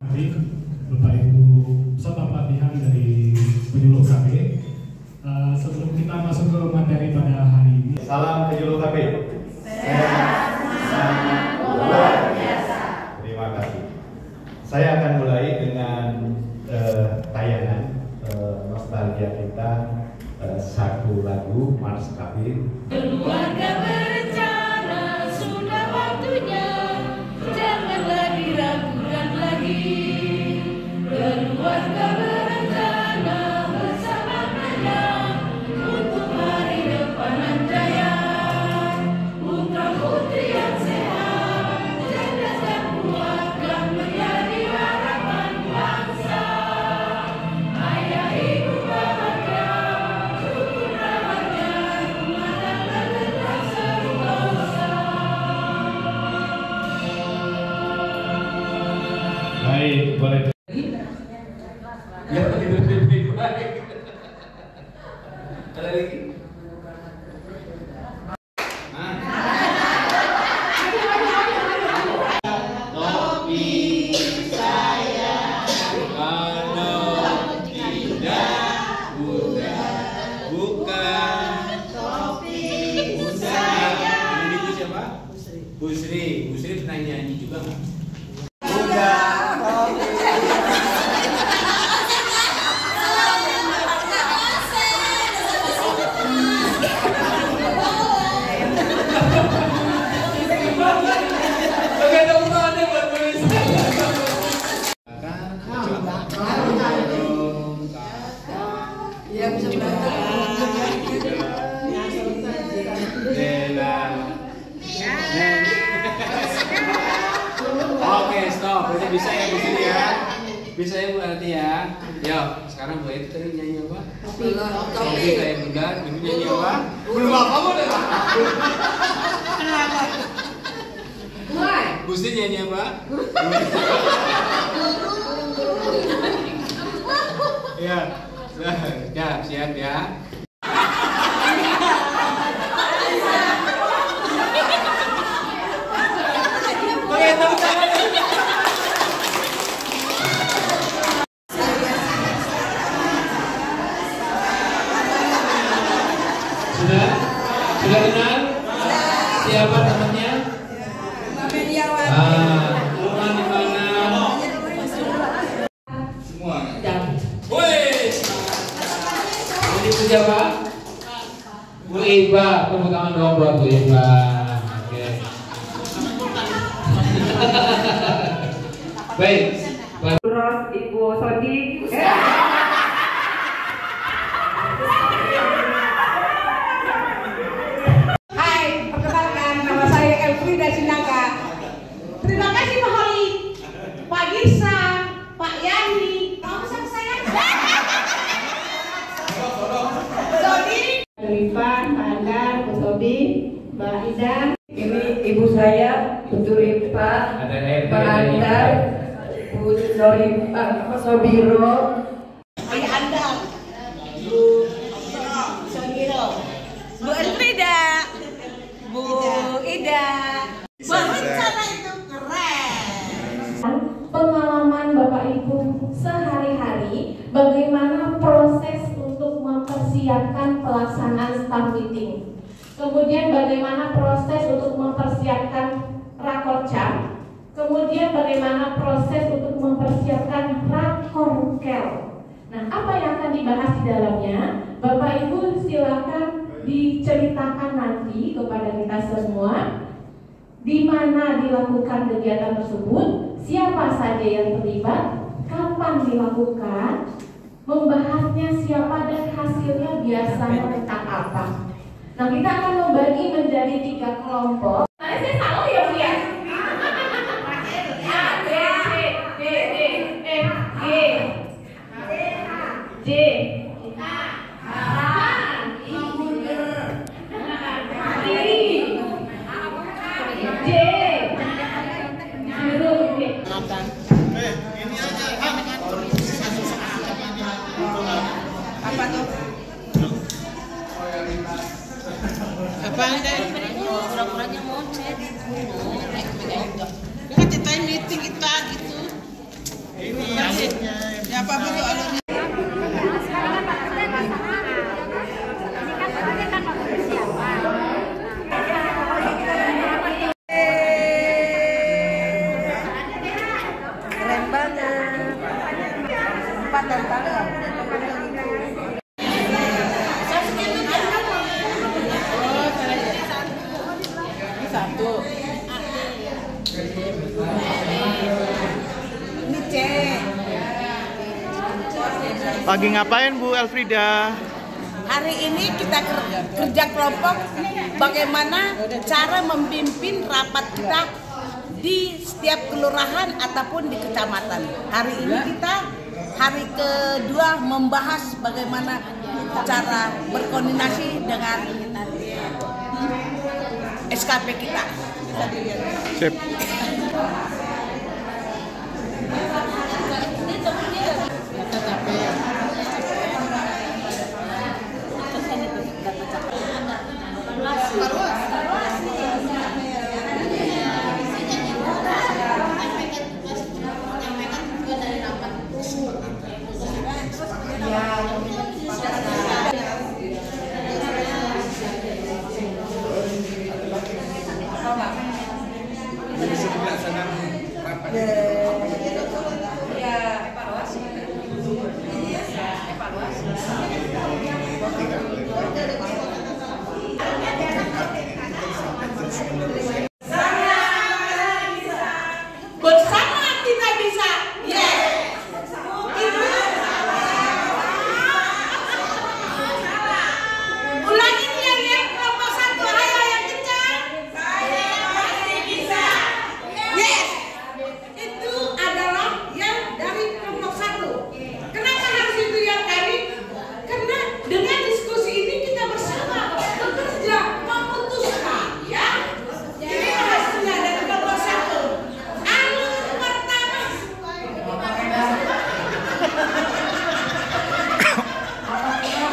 Bapak Ibu peserta pelatihan dari penyuluh KB. Sebelum kita masuk ke materi pada hari ini, salam penyuluh KB. Sehat, sangat luar biasa. Terima kasih. Saya akan mulai dengan tayangan nostalgia kita, satu lagu Mars KB. Keluarga berencana, sudah waktunya, janganlah diragukan lagi. Keluarga berencana bersama-sama untuk hari depan yang jaya. Putra putri yang sehat, cerdas dan kuat akan menjadi harapan bangsa. Ayah ibu bahagia, syukur bahagia, rumah tangga tetap sentosa. Baik, boleh. Ya, lebih baik. Ada lagi? Topi saya kalau tidak bukan topi saya. Ini itu siapa? Busri. Busri pernah nyanyi juga nggak? Oke, stop. Berarti bisa ya Bu Sri ya? Bisa ya Bu Arti ya? Yuk, sekarang Bu Eti tadi nyanyi apa? Topi kayak bundar, Ibu nyanyi apa? Belum apa-apa deh. Kenapa? Bu Sri nyanyi apa? Ya, siap ya. Sudah kenal? Siapa temannya? Rumah di mana? Semua. Woi. Ini Bu siapa? Bu Iba. Tepuk tangan dong buat Bu Iba. Oke. Baik. Terus Ibu Sodi. Hai, perkenalkan nama saya Elfrida Sinaga. Terima kasih Pak Holi, Pak Girsa, Pak Yani. Tahu sama saya? Sodi, Rifan, Pak Andar, Bu Sobi, Mbak Ida. Ini ibu saya, Bu Turipa, Pak Andar, Bu Sobiro. Ayah Anda, Bu Sogiro, Bu Elfrida, Bu Ida. Berencana itu keren. Pengalaman Bapak Ibu sehari-hari, bagaimana proses untuk mempersiapkan pelaksanaan staff meeting, kemudian bagaimana proses untuk mempersiapkan rakorcam, kemudian bagaimana proses untuk mempersiapkan rakorkel. Nah, apa yang akan dibahas di dalamnya, Bapak Ibu silakan diceritakan nanti kepada kita semua, di mana dilakukan kegiatan tersebut, siapa saja yang terlibat, kapan dilakukan, membahasnya siapa, dan hasilnya biasanya tentang apa. Nah, kita akan membagi menjadi 3 kelompok. Nah, saya salah ya Bu ya? A, B, C, D, E, F, G, J, Apaan deh? Pura-puranya mocet. Kan kita meeting kita gitu. Bapak bentuk alurnya. Keren banget. 4 dan tangan. Satu. Ini C. Lagi ngapain Bu Elfrida? Hari ini kita kerja kelompok bagaimana cara memimpin rapat kita di setiap kelurahan ataupun di kecamatan. Hari ini kita hari kedua membahas bagaimana cara berkoordinasi dengan SKP kita. Bisa dilihat. Sip. Bersama kita bisa. Yes. Ulangi yang kelompok 1. Ayo yang kencang. Saya pasti bisa. Yes. Itu adalah yang dari kelompok 1. Kenapa harus itu yang kami? Karena dengan diskusi ini kita bersama bekerja memutuskan, ya. Ini hasilnya dari kelompok 1. Alur pertama.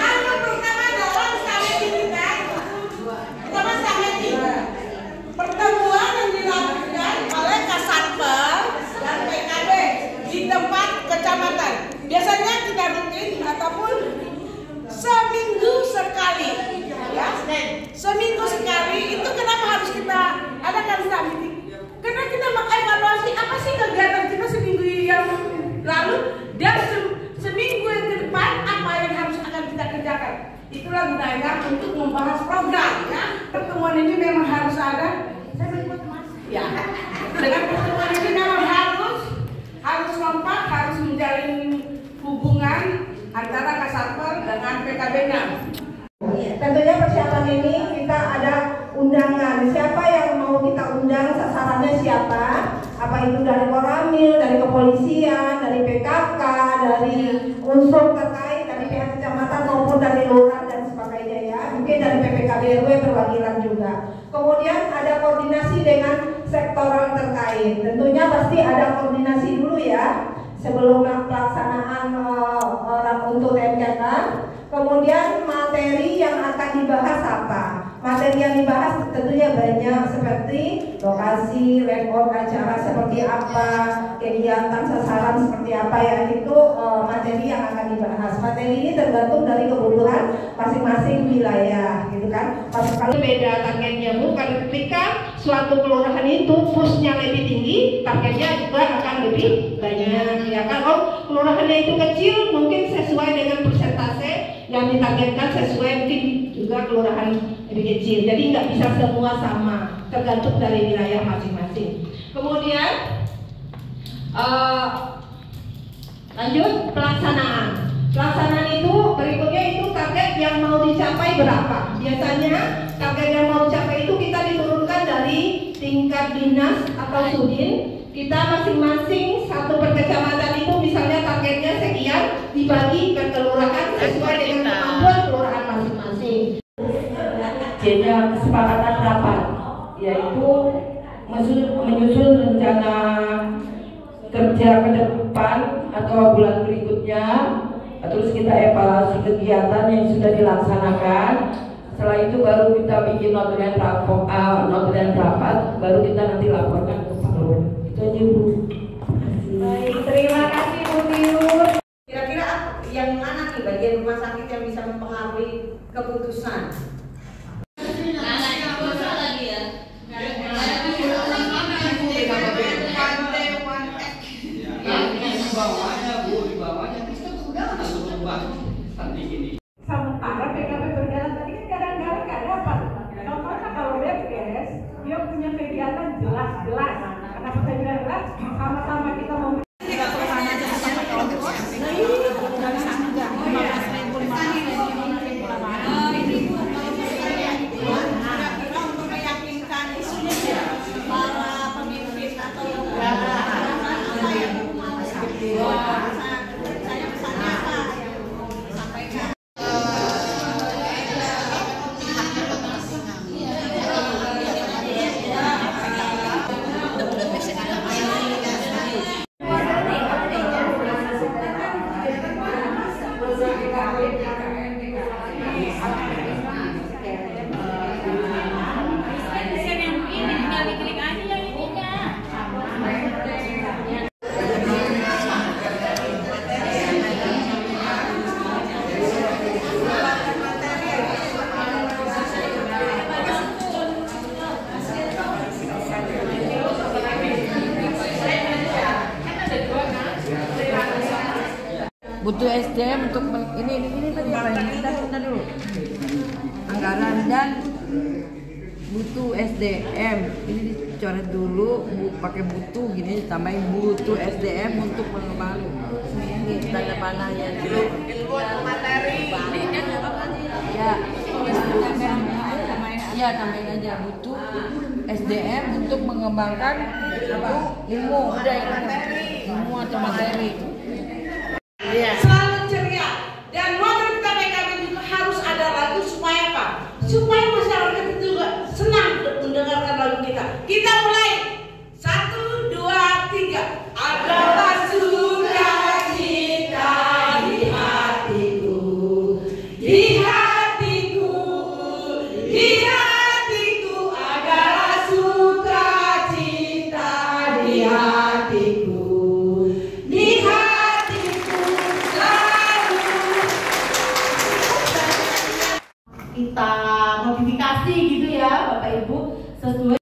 Alur pertama dalam strategi kita. Pertama strategi. Pertemuan yang dilakukan oleh Kasatpol dan PKB di tempat kecamatan. Biasanya kita rutin ataupun seminggu sekali, ya. Seminggu sekali itu kenapa harus kita adakan strategi? Karena kita mengevaluasi apa sih kegiatan kita seminggu yang lalu dan seminggu yang ke depan apa yang harus akan kita kerjakan. Itulah gunanya untuk membahas program, ya. Pertemuan ini memang harus ada. Saya berikut Mas. Ya. Dengan pertemuan ini memang harus kompak, harus menjalin hubungan antara Kasatpol dengan PKB-nya. Tentunya persiapan ini kita ada undangan. Siapa yang mau kita undang, sasarannya siapa? Apa itu dari Koramil, dari kepolisian, dari PKK, dari unsur terkait, dari pihak kecamatan maupun dari lurah dan sebagainya, ya. Mungkin dari PPKB RW perwakilan juga. Kemudian ada koordinasi dengan sektoral terkait. Tentunya pasti ada koordinasi dulu, ya, sebelum pelaksanaan untuk TMKK. Kemudian materi yang akan dibahas apa? Materi yang dibahas tentunya banyak, seperti lokasi, layout acara seperti apa, kegiatan sasaran seperti apa, ya. Itu materi yang akan dibahas. Materi ini tergantung dari kebutuhan masing-masing wilayah, gitu kan. Pas beda targetnya, bukan ketika suatu kelurahan itu pusnya lebih tinggi, targetnya juga akan lebih banyak, ya kan. Oh, kelurahannya itu kecil, mungkin sesuai dengan persentase yang ditargetkan, sesuai mungkin juga kelurahan lebih kecil. Jadi nggak bisa semua sama, tergantung dari wilayah masing-masing. Kemudian lanjut pelaksanaan. Pelaksanaan itu berikutnya itu target yang mau dicapai berapa. Biasanya target yang mau dicapai itu kita diturunkan dari tingkat dinas atau sudin. Kita masing-masing satu per kecamatan itu misalnya targetnya sekian, dibagi ke kelurahan sesuai dengan kemampuan kelurahan masing-masing. Jadi kesepakatan rapat, yaitu menyusun rencana kerja ke depan atau bulan berikutnya. Terus kita evaluasi kegiatan yang sudah dilaksanakan. Setelah itu baru kita bikin notulen rapat, baru kita nanti laporkan ke Pak Lurah. Itu aja, Bu. Baik, terima kasih Bu Tiur. keputusan. Sementara PKB berjalan tadi kan kadang-kadang nggak dapat. Contohnya kalau BPS, dia punya kegiatan jelas-jelas. Kenapa saya bilang jelas? Sama-sama kita mau butuh SDM untuk ini tadi apa ini? Kita dulu anggaran dan butuh SDM ini dicoret dulu pakai butuh gini ditambahin butuh SDM untuk mengembangkan tanda panahnya dulu materi ya tambahin aja butuh SDM untuk mengembangkan ilmu atau materi. selalu ceria dan motor kita PKB itu harus ada lagu supaya apa? Supaya masyarakat itu juga senang mendengarkan lagu kita. Kita mulai 1, 2, 3. Adalah sukacita di hatiku, di hatiku, di hatiku adalah sukacita di hatiku. Kita modifikasi gitu ya Bapak Ibu sesuai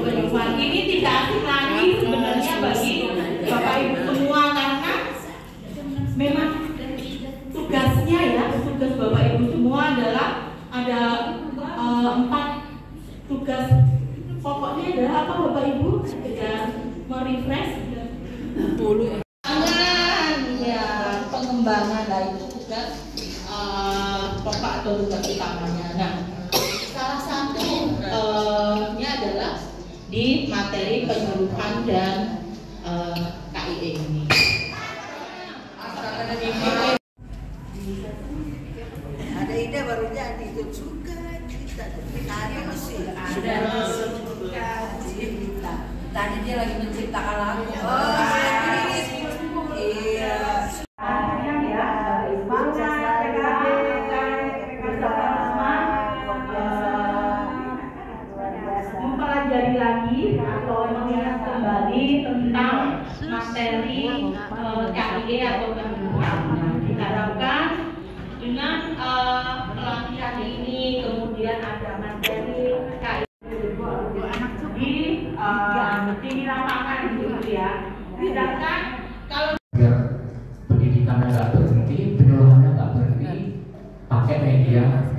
penyusunan ini tidak asing lagi sebenarnya bagi Bapak Ibu semua karena memang tugasnya ya tugas Bapak Ibu semua adalah ada 4 tugas pokoknya adalah apa Bapak Ibu? Kita merefresh pengembangan dari tugas pokok atau tugas utamanya. Nah, salah satunya adalah di materi penyuluhan dan KIE ini. Ada ide baru jadi itu suka kita tadi sih ada suka cinta. Tadi dia lagi menciptakan lagu. Iya. Mempelajari lagi atau mengingat kembali tentang materi KIE atau penyuluhan. Diharapkan dengan pelatihan ini kemudian ada materi KIE di lapangan gitu ya. Sedangkan kalau pendidikannya nggak berhenti, penyuluhannya nggak berhenti, pakai media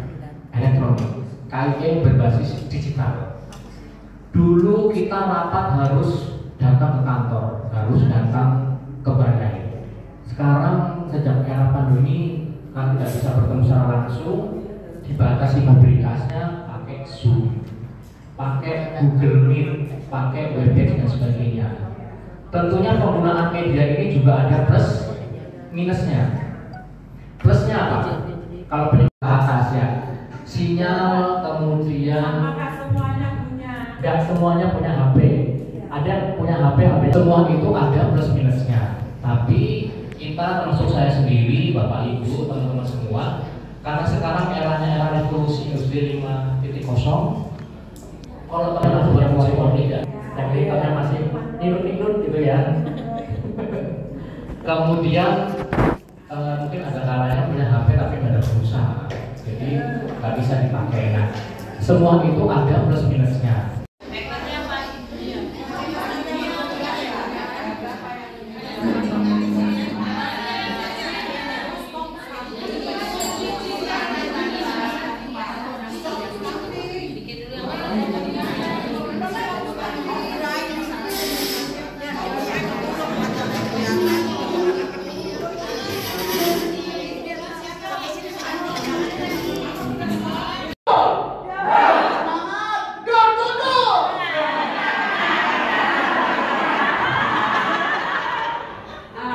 elektronik. KIE berbasis digital. Dulu kita rapat harus datang ke kantor, harus datang ke balai. Sekarang sejak era pandemi kan tidak bisa bertemu secara langsung, dibatasi mobilitasnya pakai Zoom, pakai Google Meet, pakai Webex dan sebagainya. Tentunya penggunaan media ini juga ada plus minusnya. Plusnya apa? Kalau penyedia atas ya, sinyal kemudian tidak semuanya punya HP. Ada punya HP, semua itu ada plus minusnya. Tapi kita termasuk saya sendiri, Bapak Ibu, teman-teman semua, karena sekarang era revolusi industri 5.0, kalau teman-teman berkualitas tidak, teknikalnya masih minut-minut gitu ya. Kemudian mungkin ada kalanya punya HP tapi nggak ada pulsa. Jadi nggak bisa dipakai. Nah, semua itu ada plus minusnya.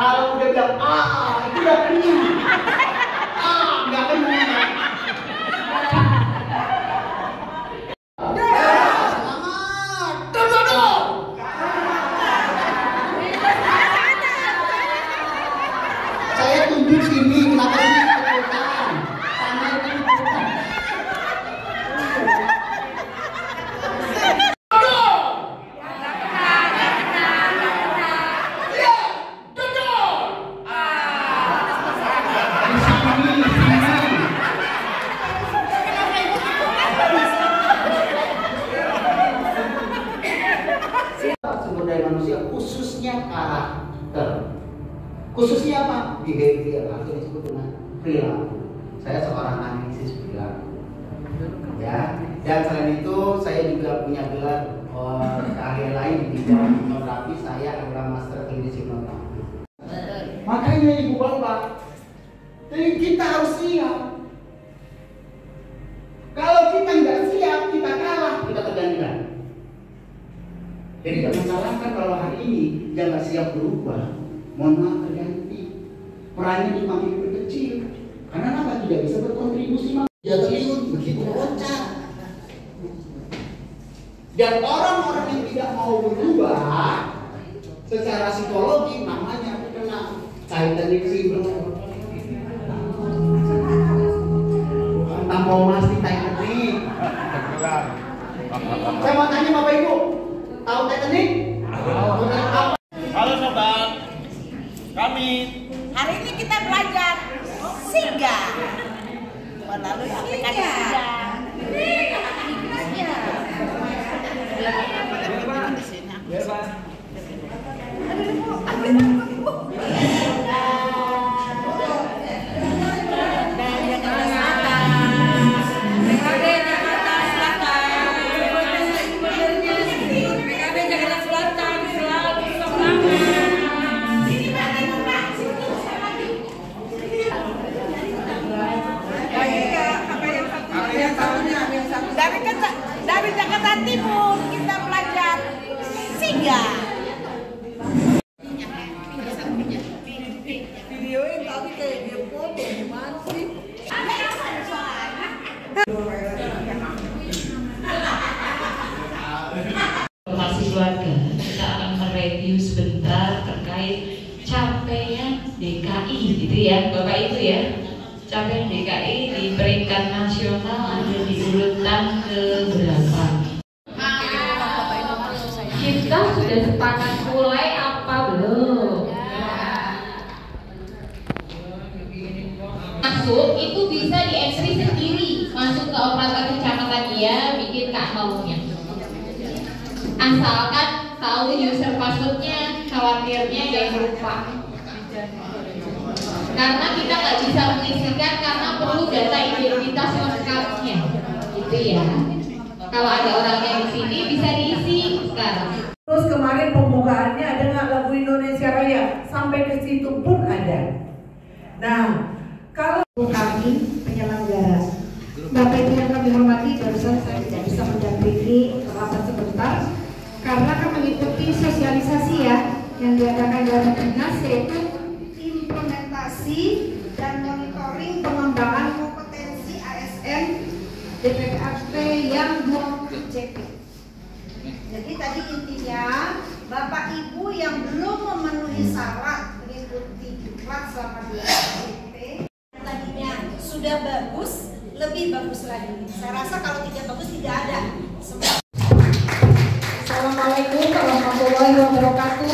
Kalau udah bilang itu udah kenyang. Nggak kenyang. Saya tunjuk sini, kenapa sini keputan? Tanah itu keputan. Sumber daya manusia khususnya karakter, khususnya apa? Behavior atau disebut dengan perilaku. Saya seorang analisis perilaku, ya. Dan selain itu saya juga punya gelar keahlian lain di bidang hipnoterapi. Saya adalah master klinis hipnoterapi. Makanya ibu bapak, kita harus siap. Kalau kita nggak siap, kita kalah, kita tergantikan. Jadi jangan salahkan kalau hari ini dia nggak siap berubah, mohon maaf terganti. Perannya dimakin kecil, karena apa? Tidak bisa berkontribusi. Ya triliun begitu loncat. Dan orang-orang yang tidak mau berubah secara psikologi namanya kena Titanic syndrome. Entah mau mesti Titanic. Saya mau tanya Bapak Ibu, tahu Titanic? Halo sobat, kami Hari ini kita belajar Siga melalui aplikasi Siga. Dari Jakarta Timur kita belajar Siga. Videoin tapi kayak dia foto gimana sih? Informasi keluarga, kita akan mereview sebentar terkait capaian DKI gitu ya, Bapak Ibu ya. Capaian DKI di peringkat nasional ada di urutan ke-berapa? Kita sudah sepakat mulai apa belum? Masuk itu bisa di entry sendiri, masuk ke operator kecamatan dia bikin K0-nya. Asalkan tahu user passwordnya, khawatirnya jangan lupa. Karena kita nggak bisa mengisikan karena perlu data identitas lengkapnya, gitu ya. Kalau ada orangnya di sini bisa diisi sekarang. Terus kemarin pembukaannya ada nggak lagu Indonesia Raya? Sampai ke situ pun ada. Nah, kalau kami penyelenggara, Bapak Ibu yang kami hormati, barusan saya tidak bisa mendampingi untuk rapat sebentar karena kami mengikuti sosialisasi ya yang diadakan dalam dinas, yaitu implementasi dan monitoring pengembangan kompetensi ASN DPPAP yang 20JP. Jadi tadi intinya Bapak Ibu yang belum memenuhi syarat mengikuti diklat selama 20JP tadinya sudah bagus, lebih bagus lagi. Saya rasa kalau tidak bagus tidak ada. Assalamualaikum warahmatullahi wabarakatuh.